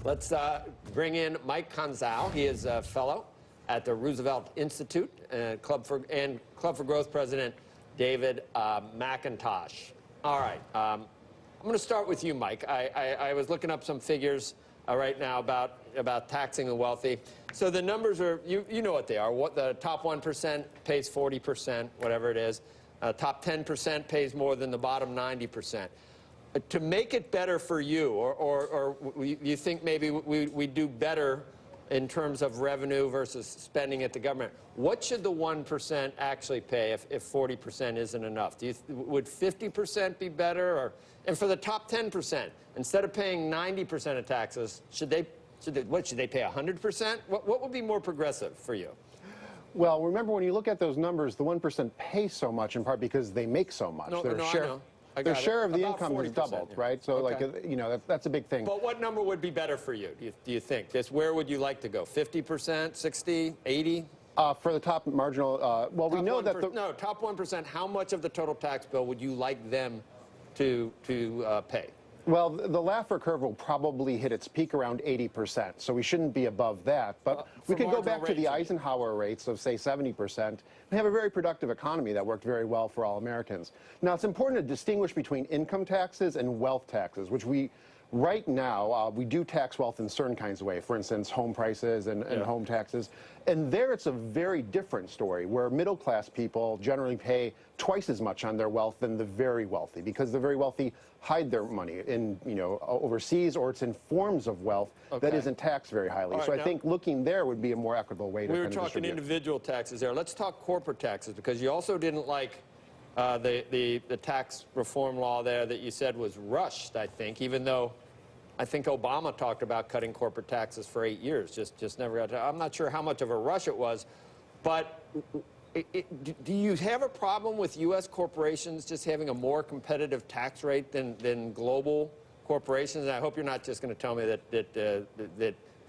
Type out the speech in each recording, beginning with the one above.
Let's bring in Mike Konzow. He is a fellow at the Roosevelt Institute and Club for Growth President David McIntosh. All right, I'm going to start with you, Mike. I was looking up some figures right now about taxing the wealthy. So the numbers are, you know what they are. What the top 1% pays 40%, whatever it is. Top 10% pays more than the bottom 90%. To make it better for you, or you think maybe we do better in terms of revenue versus spending at the government, what should the 1% actually pay if 40% isn't enough? Would 50% be better? And for the top 10%, instead of paying 90% of taxes, should they pay 100%? What would be more progressive for you? Well, remember, when you look at those numbers, the 1% pay so much in part because they make so much. Their share of the income is doubled, yeah. Right? So, okay. Like, you know, that's a big thing. But what number would be better for you, do you think? Where would you like to go? 50%, 60, 80? For the top marginal, well, we know that No, top 1%, how much of the total tax bill would you like them to pay? Well, the Laffer curve will probably hit its peak around 80%, so we shouldn't be above that. But we could go back to the Eisenhower rates of, say, 70% and have a very productive economy that worked very well for all Americans. Now, it's important to distinguish between income taxes and wealth taxes, which right now, we do tax wealth in certain kinds of ways. For instance, home prices and home taxes. And there it's a very different story, where middle-class people generally pay twice as much on their wealth than the very wealthy, because the very wealthy hide their money in, overseas, or it's in forms of wealth that isn't taxed very highly. Right, so I think looking there would be a more equitable way to We were talking individual taxes there. Let's talk corporate taxes, because you also didn't like the tax reform law there that you said was rushed, I think, even though I think Obama talked about cutting corporate taxes for 8 years, just never got to. I'm not sure how much of a rush it was, but do you have a problem with U.S. corporations just having a more competitive tax rate than global corporations? And I hope you're not just going to tell me that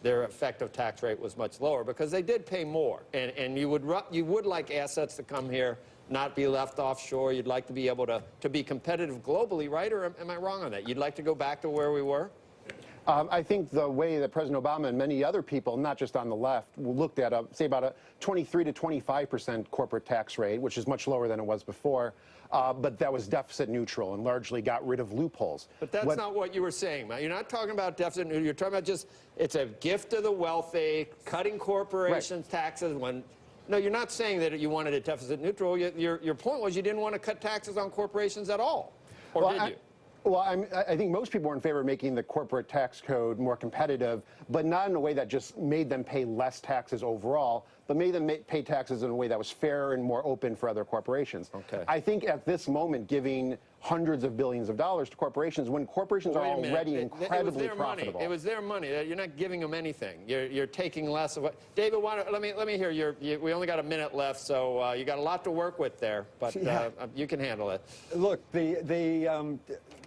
their effective tax rate was much lower, because they did pay more, and you would like assets to come here, not be left offshore. You'd like to be able to be competitive globally, right? Or am I wrong on that? You'd like to go back to where we were? I think the way that President Obama and many other people, not just on the left, looked at, say, about a 23 to 25% corporate tax rate, which is much lower than it was before, but that was deficit neutral and largely got rid of loopholes. But that's not what you were saying, Matt. You're not talking about deficit neutral. You're talking about just, it's a gift to the wealthy, cutting corporations' taxes when... No, you're not saying that you wanted it deficit neutral. Your point was you didn't want to cut taxes on corporations at all, or did you? Well, I think most people are in favor of making the corporate tax code more competitive, but not in a way that just made them pay less taxes overall, but made them pay taxes in a way that was fair and more open for other corporations. Okay. I think at this moment, giving hundreds of billions of dollars to corporations, when corporations are already incredibly profitable. It was their money. You're not giving them anything. You're taking less of what. David, let me hear we only got a minute left, so you got a lot to work with there, but you can handle it. Look, the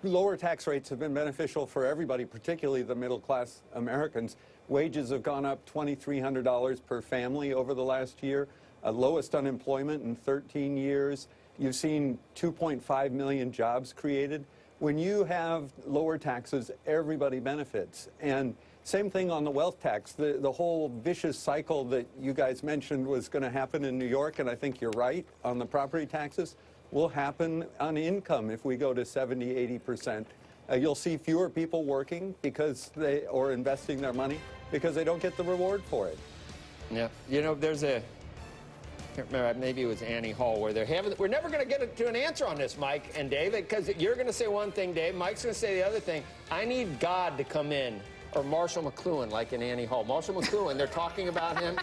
lower tax rates have been beneficial for everybody, particularly the middle-class Americans. Wages have gone up $2,300 per family over the last year, lowest unemployment in 13 years. You've seen 2.5 million jobs created. When you have lower taxes, everybody benefits. And same thing on the wealth tax. The whole vicious cycle that you guys mentioned was going to happen in New York, and I think you're right, on the property taxes, will happen on income if we go to 70, 80%. You'll see fewer people working or investing their money because they don't get the reward for it. Yeah, there's I can't remember, maybe it was Annie Hall, where we're never going to get to an answer on this, Mike and Dave, because you're going to say one thing, Dave, Mike's going to say the other thing. I need God to come in, or Marshall McLuhan, like in Annie Hall. Marshall McLuhan, they're talking about him,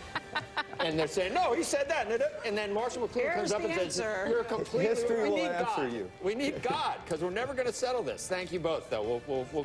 and they're saying, no, he said that, and then Marshall McLuhan comes up and says, you're completely, History will answer you. We need God, because we're never going to settle this. Thank you both, though. We'll